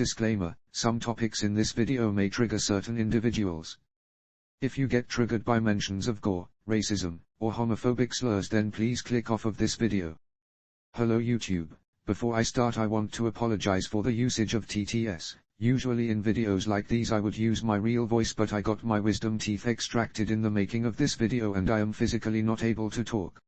Disclaimer, some topics in this video may trigger certain individuals. If you get triggered by mentions of gore, racism, or homophobic slurs, then please click off of this video. Hello YouTube. Before I start, I want to apologize for the usage of TTS. Usually in videos like these I would use my real voice, but I got my wisdom teeth extracted in the making of this video and I am physically not able to talk.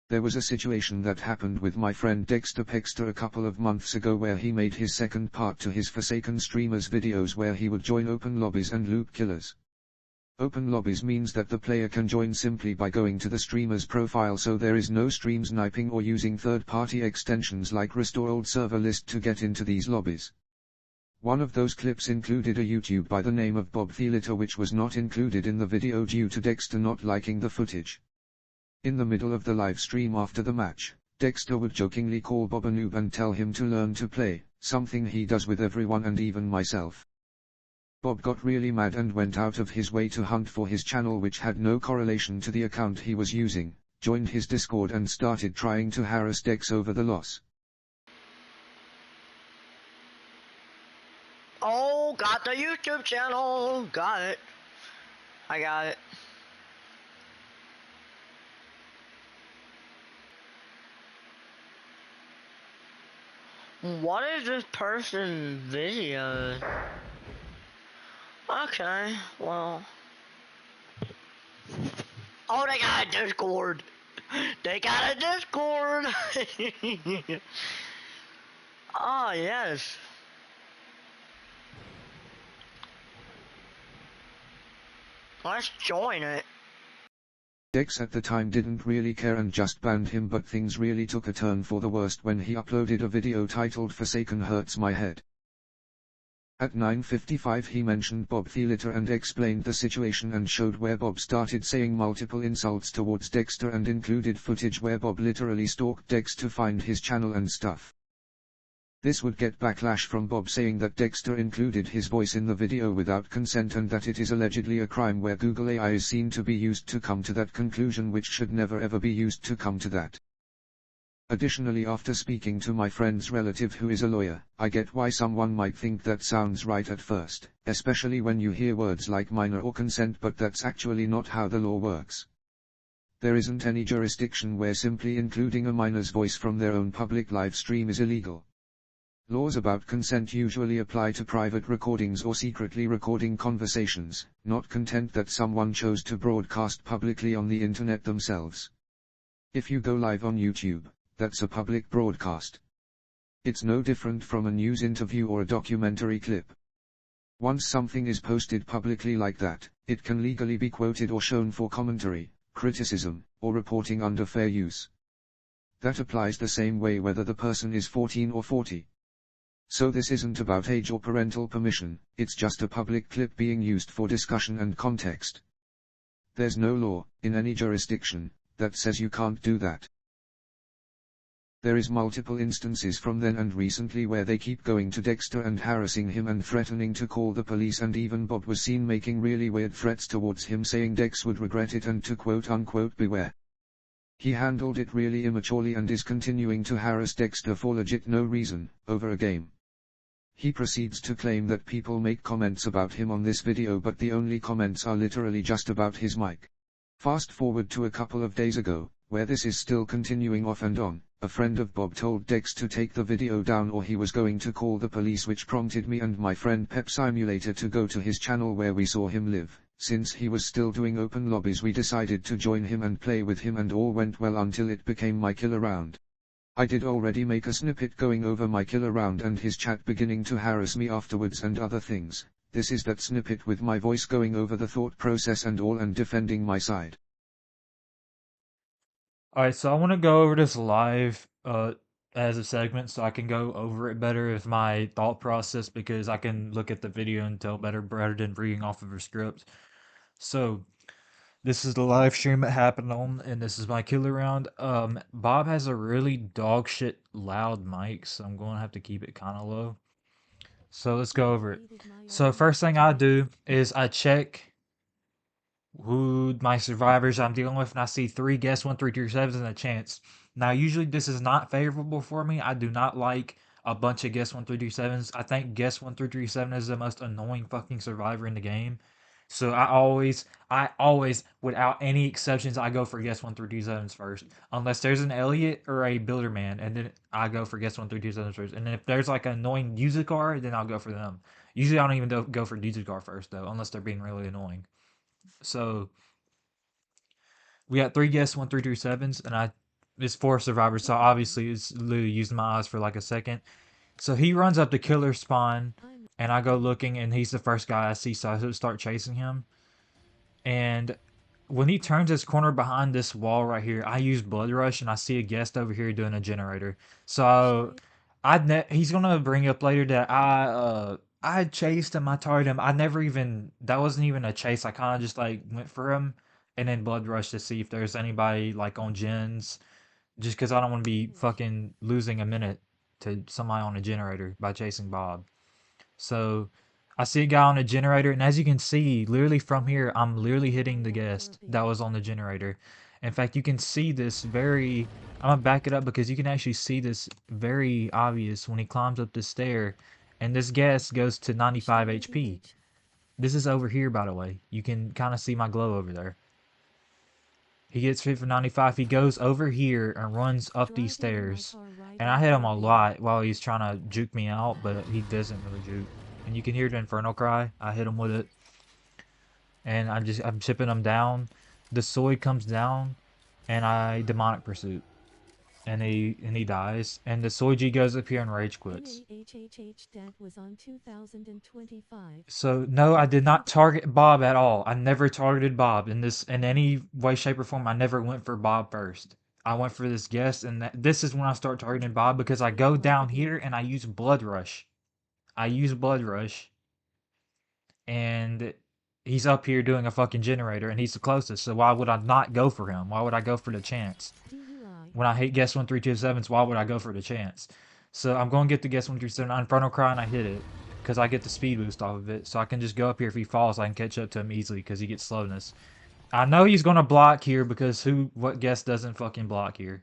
There was a situation that happened with my friend Dextr a couple of months ago where he made his second part to his Forsaken Streamers videos where he would join open lobbies and loop killers. Open lobbies means that the player can join simply by going to the streamer's profile, so there is no stream sniping or using third-party extensions like Restore Old Server List to get into these lobbies. One of those clips included a YouTube by the name of Bobthelitter, which was not included in the video due to Dextr not liking the footage. In the middle of the live stream after the match, Dextr would jokingly call Bob a noob and tell him to learn to play, something he does with everyone and even myself. Bob got really mad and went out of his way to hunt for his channel, which had no correlation to the account he was using, joined his Discord and started trying to harass Dex over the loss. Oh, got the YouTube channel, got it. I got it. What is this person's video? Okay, well. Oh, they got a Discord. They got a Discord. Oh, yes. Let's join it. Dex at the time didn't really care and just banned him, but things really took a turn for the worst when he uploaded a video titled Forsaken Hurts My Head. At 9:55 he mentioned Bobthelitter and explained the situation and showed where Bob started saying multiple insults towards Dextr and included footage where Bob literally stalked Dex to find his channel and stuff. This would get backlash from Bob saying that Dextr included his voice in the video without consent and that it is allegedly a crime where Google AI is seen to be used to come to that conclusion, which should never ever be used to come to that. Additionally, after speaking to my friend's relative who is a lawyer, I get why someone might think that sounds right at first, especially when you hear words like minor or consent, but that's actually not how the law works. There isn't any jurisdiction where simply including a minor's voice from their own public live stream is illegal. Laws about consent usually apply to private recordings or secretly recording conversations, not content that someone chose to broadcast publicly on the internet themselves. If you go live on YouTube, that's a public broadcast. It's no different from a news interview or a documentary clip. Once something is posted publicly like that, it can legally be quoted or shown for commentary, criticism, or reporting under fair use. That applies the same way whether the person is 14 or 40. So this isn't about age or parental permission, it's just a public clip being used for discussion and context. There's no law, in any jurisdiction, that says you can't do that. There is multiple instances from then and recently where they keep going to Dextr and harassing him and threatening to call the police, and even Bob was seen making really weird threats towards him, saying Dex would regret it and to quote-unquote beware. He handled it really immaturely and is continuing to harass Dextr for legit no reason, over a game. He proceeds to claim that people make comments about him on this video, but the only comments are literally just about his mic. Fast forward to a couple of days ago, where this is still continuing off and on. A friend of Bob told Dex to take the video down or he was going to call the police, which prompted me and my friend Pep Simulator to go to his channel where we saw him live. Since he was still doing open lobbies, we decided to join him and play with him, and all went well until it became my killer round. I did already make a snippet going over my killer round and his chat beginning to harass me afterwards and other things. This is that snippet with my voice going over the thought process and all and defending my side. Alright, so I want to go over this live as a segment so I can go over it better with my thought process, because I can look at the video and tell better rather than reading off of a script. So, this is the live stream it happened on, and this is my killer round. Bob has a really dog shit loud mic, so I'm going to have to keep it kind of low. So let's go over it. So first thing I do is I check who my survivors I'm dealing with, and I see 3 guess 1, 3 tier 7s, and a chance. Now usually this is not favorable for me. I do not like a bunch of guest 1337s. I think guest 1337 is the most annoying fucking survivor in the game. So I always, without any exceptions, I go for guest 1337s first. Unless there's an Elliot or a Builderman, and then I go for guest 1337s first. And then if there's like an annoying user car, then I'll go for them. Usually I don't even go for user car first though, unless they're being really annoying. So we got 3 guests, 1337s, and it's 4 survivors, so obviously it's literally using my eyes for like a second. So he runs up to killer spawn, and I go looking, and he's the first guy I see, so I start chasing him. And when he turns his corner behind this wall right here, I use Blood Rush, and I see a guest over here doing a generator. So he's gonna bring up later that I chased him, I targeted him. I never even that wasn't even a chase. I kind of just like went for him, and then Blood Rush to see if there's anybody like on gens, just because I don't want to be fucking losing a minute to somebody on a generator by chasing Bob. So I see a guy on a generator, and as you can see, literally from here, I'm literally hitting the guest that was on the generator. In fact, you can see this very. I'm gonna back it up because you can actually see this very obvious when he climbs up the stair, and this guest goes to 95 HP. This is over here, by the way. You can kind of see my glow over there. He gets hit for 95. He goes over here and runs up these stairs. And I hit him a lot while he's trying to juke me out, but he doesn't really juke. And you can hear the Inferno cry. I hit him with it. And I'm chipping him down. The Soy comes down, and I demonic pursuit. And he dies. And the Soy G goes up here and rage quits. So no, I did not target Bob at all. I never targeted Bob in any way, shape, or form. I never went for Bob first. I went for this guest, and this is when I start targeting Bob because I go down here and I use Blood Rush. And he's up here doing a fucking generator, and he's the closest. So why would I not go for him? Why would I go for the chance? When I hate guest 1327s, why would I go for the chance? So I'm going to get the guest 1327 Inferno Cry, and I hit it because I get the speed boost off of it. So I can just go up here. If he falls, I can catch up to him easily because he gets slowness. I know he's going to block here because what guest doesn't fucking block here?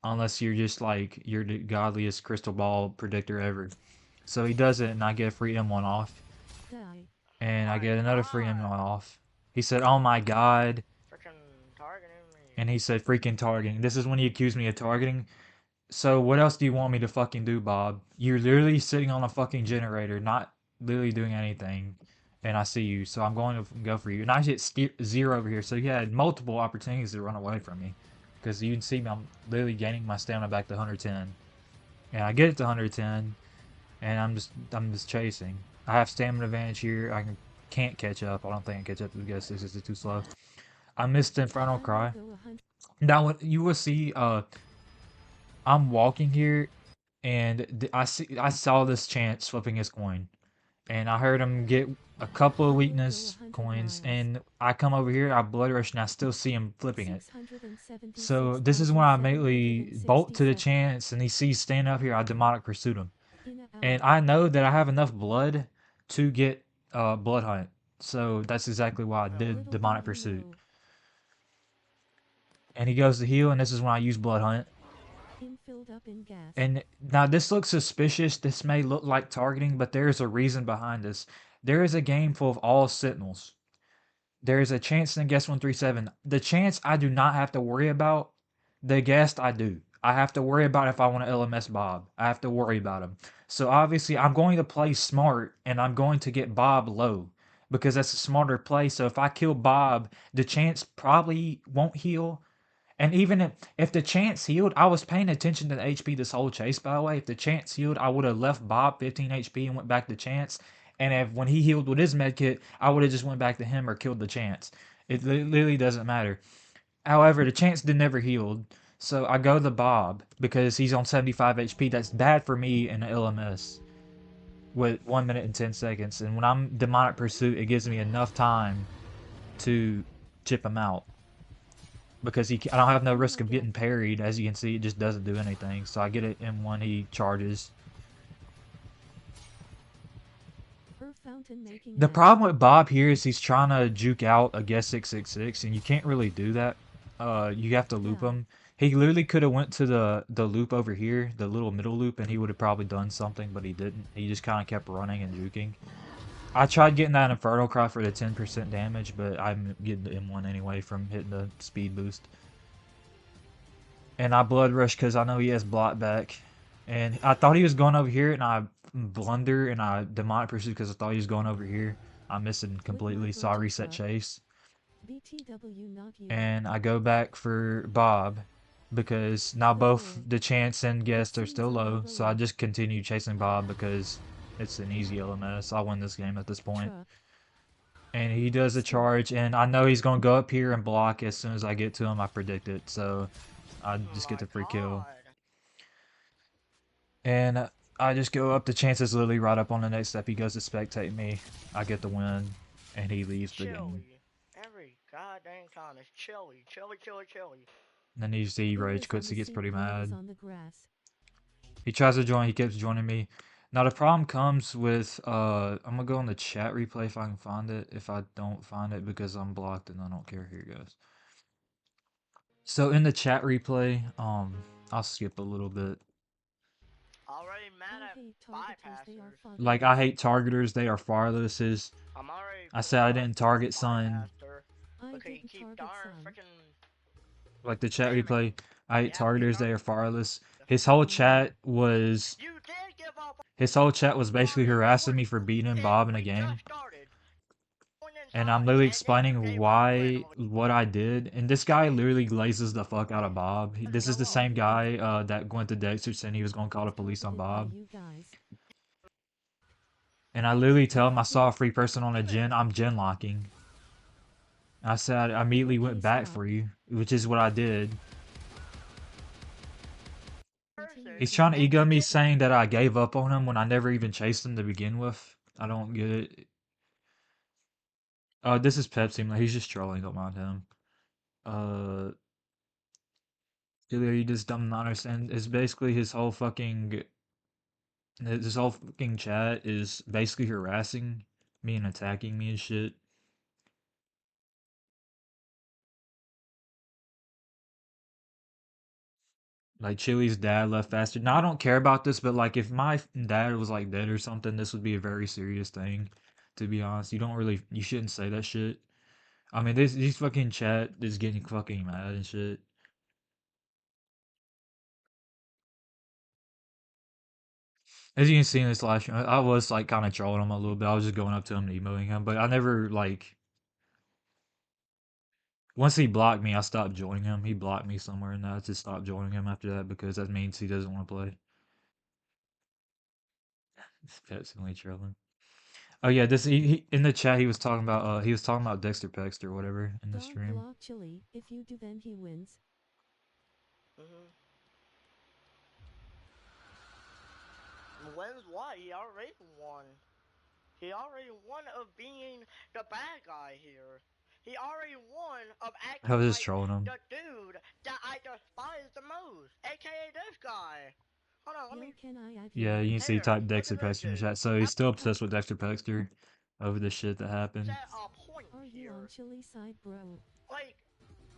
Unless you're just like, you're the godliest crystal ball predictor ever. So he does it, and I get a free M1 off. And I get another free M1 off. He said, oh my god. And he said, freaking targeting. This is when he accused me of targeting. So what else do you want me to fucking do, Bob? You're literally sitting on a fucking generator, not literally doing anything. And I see you, so I'm going to go for you. And I hit 0 over here, so he had multiple opportunities to run away from me. Because you can see me, I'm literally gaining my stamina back to 110. And I get it to 110, and I'm just chasing. I have stamina advantage here. I can't catch up. I don't think I can catch up to the guest. This is too slow. I missed the Inferno Cry. Now, what you will see, I'm walking here, and I saw this chance flipping his coin, and I heard him get a couple of weakness coins, and I come over here, I Blood Rush, and I still see him flipping it. So this is when I immediately bolt to the chance, and he sees standing up here, I demonic pursuit him. And I know that I have enough blood to get Blood Hunt, so that's exactly why I did demonic pursuit. And he goes to heal, and this is when I use Blood Hunt. And now this looks suspicious. This may look like targeting, but there is a reason behind this. There is a game full of all Sentinels. There is a chance in guest 137. The chance I do not have to worry about. The guest I do. I have to worry about if I want to LMS Bob. I have to worry about him. So obviously I'm going to play smart, and I'm going to get Bob low. Because that's a smarter play. So if I kill Bob, the chance probably won't heal. And even if the chance healed, I was paying attention to the HP this whole chase, by the way. If the chance healed, I would have left Bob 15 HP and went back to chance. And when he healed with his medkit, I would have just went back to him or killed the chance. It literally doesn't matter. However, the chance never healed. So I go to Bob because he's on 75 HP. That's bad for me in the LMS with 1 minute and 10 seconds. And when I'm demonic pursuit, it gives me enough time to chip him out. Because I don't have no risk of getting parried. As you can see, it just doesn't do anything. So I get it in when he charges. The problem with Bob here is he's trying to juke out a guest 666, and you can't really do that. you have to loop him. He literally could have went to the loop over here, the little middle loop, and he would have probably done something, but he didn't. He just kind of kept running and juking. I tried getting that Inferno Cry for the 10% damage, but I'm getting the M1 anyway from hitting the speed boost. And I blood rush because I know he has block back. And I thought he was going over here, and I blunder and I demonic pursuit because I thought he was going over here. I missed it completely, so I reset chase. And I go back for Bob because now both the chance and guest are still low, so I just continue chasing Bob because it's an easy LMS. I'll win this game at this point. And he does a charge, and I know he's going to go up here and block as soon as I get to him. I predict it, so I just get the free kill. And I just go up. The chances literally right up on the next step. He goes to spectate me. I get the win, and he leaves the game. Every goddamn time it's chilly. And then you see he rage quits. He gets pretty mad. He tries to join. He keeps joining me. Now the problem comes with I'm gonna go on the chat replay if I can find it. If I don't find it because I'm blocked, and I don't care. Here it goes. So in the chat replay, I'll skip a little bit. Already mad at bypassers. Like, I hate targeters. They are farless. I said I didn't target son. Okay, keep darn freaking. Like the chat replay, I hate targeters. They are farless. His whole chat was basically harassing me for beating Bob in a game. And I'm literally explaining what I did. And this guy literally glazes the fuck out of Bob. This is the same guy that went to Dexter saying he was going to call the police on Bob. And I literally tell him I saw a free person on a gen. I'm gen locking. I said I immediately went back for you, which is what I did. He's trying to ego me saying that I gave up on him when I never even chased him to begin with. I don't get it. This is Pepsi. He's just trolling. Don't mind him. Julia, you just don't understand. It's basically his whole fucking chat is basically harassing me and attacking me and shit. Like Chili's dad left faster. Now I don't care about this, but like if my dad was like dead or something, this would be a very serious thing. To be honest, you shouldn't say that shit. I mean, these fucking chat is getting fucking mad and shit. As you can see in this live stream, I was like kind of trolling him a little bit. I was just going up to him and emoting him, but I never like. Once he blocked me, I stopped joining him. He blocked me somewhere, and I just stopped joining him after that because that means he doesn't want to play. That's only trolling. Oh yeah, he in the chat he was talking about Dexter Pext or whatever in the stream. Block Chili. If you do, then he wins. When's what? He already won. He already won of being the bad guy here. He already won of acting I was just like trolling him. the dude that I despise the most, aka this guy. Hold on, let me. Yeah, you can see type Dexter Pext in the chat. So he's still obsessed with Dexter Pexter over the shit that happened. Are you on Chili side, bro? Like,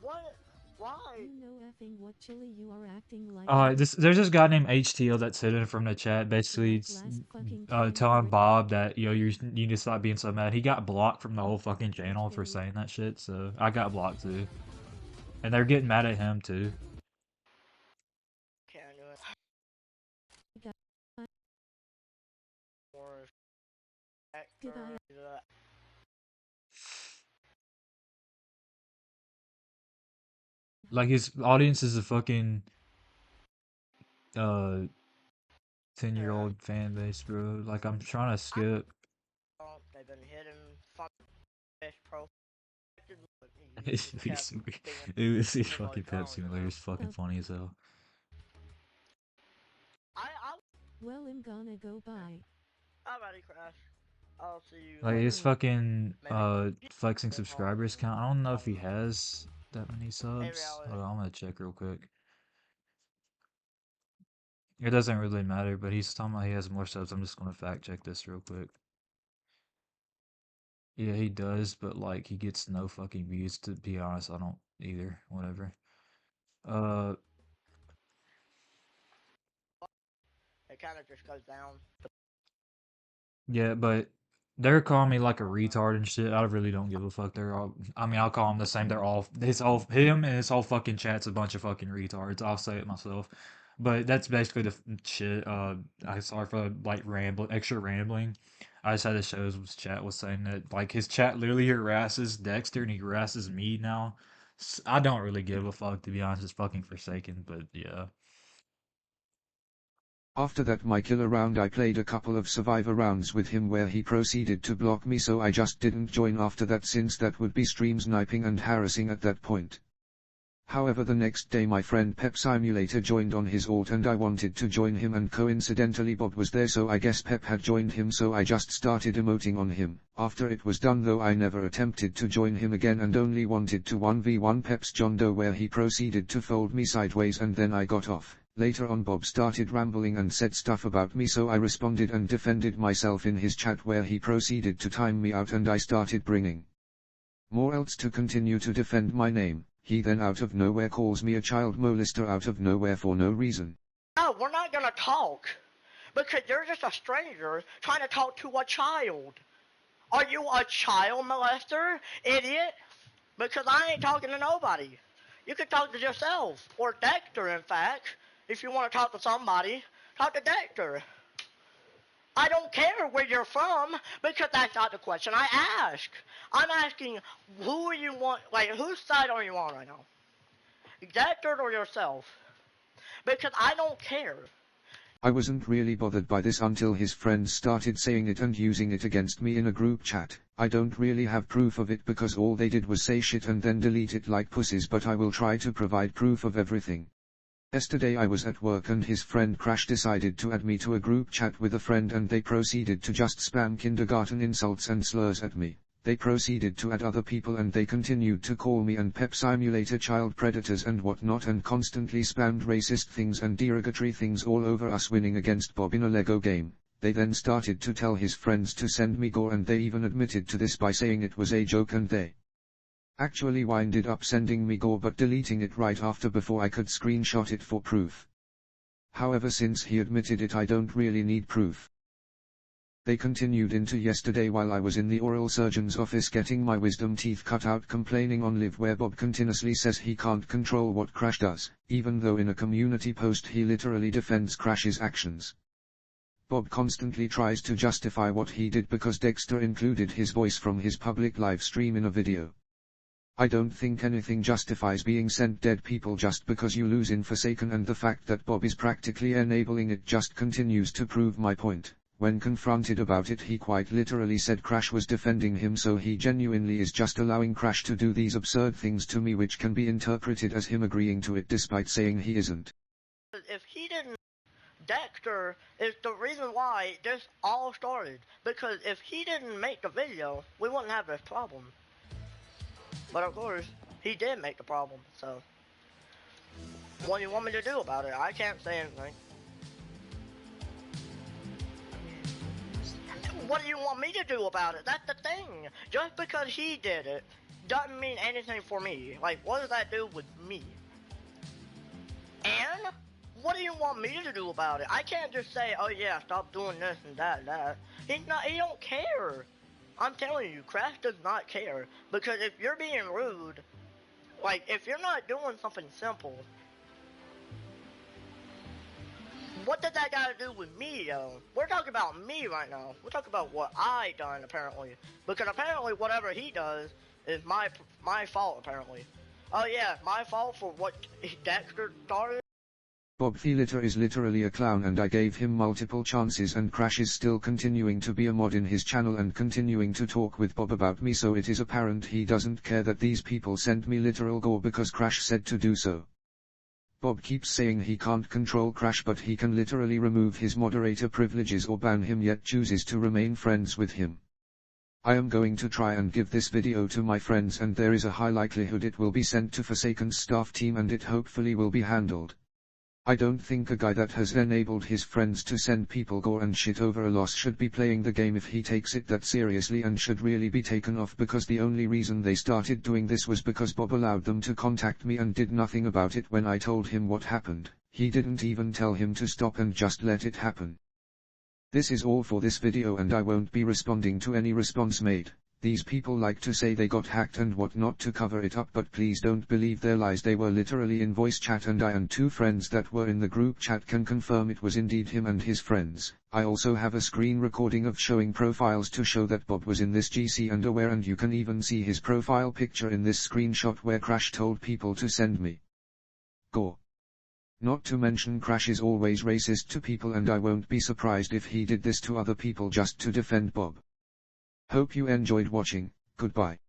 what? Why? You know effing what Chili you are acting like. There's this guy named HTL that's hidden from the chat, basically telling Bob that you need to stop being so mad. He got blocked from the whole fucking channel for saying that shit, so I got blocked too. And they're getting mad at him too. Can't do it. Like his audience is a fucking 10-year-old fan base, bro. Like I'm trying to skip. They've been hidden fish pro. It was fucking Pepsi Simulator is fucking funny as hell. Well, I'm gonna go by. Alrighty, Krash. I'll see you. Like his fucking flexing subscribers count. I don't know if he has that many subs. Hold on, I'm gonna check real quick. It doesn't really matter, but he's talking about he has more subs. I'm just gonna fact check this real quick. Yeah, he does, but like he gets no fucking views. To be honest, I don't either. Whatever. It kind of just goes down. Yeah, but they're calling me like a retard and shit. I really don't give a fuck. They're all. I mean, I'll call them the same. They're all. It's all him and his whole fucking chat's a bunch of fucking retards. I'll say it myself. But that's basically the shit. I sorry for like extra rambling. I just had to show his chat was saying that like his chat literally harasses Dexter and he harasses me now. I don't really give a fuck, to be honest. It's fucking Forsaken, but yeah. After that my killer round I played a couple of survivor rounds with him where he proceeded to block me, so I just didn't join after that, since that would be stream sniping and harassing at that point. However, the next day my friend Pep Simulator joined on his alt and I wanted to join him, and coincidentally Bob was there, so I guess Pep had joined him, so I just started emoting on him. After it was done though, I never attempted to join him again and only wanted to 1v1 Pep's John Doe, where he proceeded to fold me sideways and then I got off. Later on Bob started rambling and said stuff about me, so I responded and defended myself in his chat, where he proceeded to time me out and I started bringing more else to continue to defend my name. He then out of nowhere calls me a child molester out of nowhere for no reason. No, we're not gonna talk. Because you're just a stranger trying to talk to a child. Are you a child molester, idiot? Because I ain't talking to nobody. You can talk to yourself, or Dextr in fact. If you want to talk to somebody, talk to Dextr. I don't care where you're from, because that's not the question I ask. I'm asking, who you want, like, whose side are you on right now? Dextr or yourself? Because I don't care. I wasn't really bothered by this until his friends started saying it and using it against me in a group chat. I don't really have proof of it because all they did was say shit and then delete it like pussies, but I will try to provide proof of everything. Yesterday I was at work and his friend Krash decided to add me to a group chat with a friend, and they proceeded to just spam kindergarten insults and slurs at me. They proceeded to add other people and they continued to call me and Pep Simulator child predators and whatnot, and constantly spammed racist things and derogatory things all over us winning against Bob in a Lego game. They then started to tell his friends to send me gore, and they even admitted to this by saying it was a joke, and they actually winded up sending me gore but deleting it right after before I could screenshot it for proof. However, since he admitted it, I don't really need proof. They continued into yesterday while I was in the oral surgeon's office getting my wisdom teeth cut out, complaining on live where Bob continuously says he can't control what Krash does, even though in a community post he literally defends Krash's actions. Bob constantly tries to justify what he did because Dextr included his voice from his public live stream in a video. I don't think anything justifies being sent dead people just because you lose in Forsaken, and the fact that Bob is practically enabling it just continues to prove my point. When confronted about it, he quite literally said Krash was defending him, so he genuinely is just allowing Krash to do these absurd things to me, which can be interpreted as him agreeing to it despite saying he isn't. If he didn't, Dextr is the reason why this all started. Because if he didn't make the video, we wouldn't have this problem. But of course, he did make the problem, so what do you want me to do about it? I can't say anything. What do you want me to do about it? That's the thing. Just because he did it doesn't mean anything for me. Like, what does that do with me? And what do you want me to do about it? I can't just say, oh yeah, stop doing this and that. He don't care. I'm telling you, Krash does not care. Because if you're being rude, like, if you're not doing something simple, what did that got to do with me, yo? We're talking about me right now. We're talking about what I done, apparently. Because apparently whatever he does is my fault, apparently. Oh yeah, my fault for what Dextr started? Bobthelitter is literally a clown, and I gave him multiple chances, and Krash is still continuing to be a mod in his channel and continuing to talk with Bob about me, so it is apparent he doesn't care that these people sent me literal gore because Krash said to do so. Bob keeps saying he can't control Krash, but he can literally remove his moderator privileges or ban him, yet chooses to remain friends with him. I am going to try and give this video to my friends, and there is a high likelihood it will be sent to Forsaken's staff team and it hopefully will be handled. I don't think a guy that has enabled his friends to send people gore and shit over a loss should be playing the game if he takes it that seriously, and should really be taken off, because the only reason they started doing this was because Bob allowed them to contact me and did nothing about it when I told him what happened. He didn't even tell him to stop and just let it happen. This is all for this video, and I won't be responding to any response made. These people like to say they got hacked and whatnot to cover it up, but please don't believe their lies. They were literally in voice chat, and I and 2 friends that were in the group chat can confirm it was indeed him and his friends. I also have a screen recording of showing profiles to show that Bob was in this GC underwear, and you can even see his profile picture in this screenshot where Krash told people to send me gore. Not to mention Krash is always racist to people, and I won't be surprised if he did this to other people just to defend Bob. Hope you enjoyed watching. Goodbye.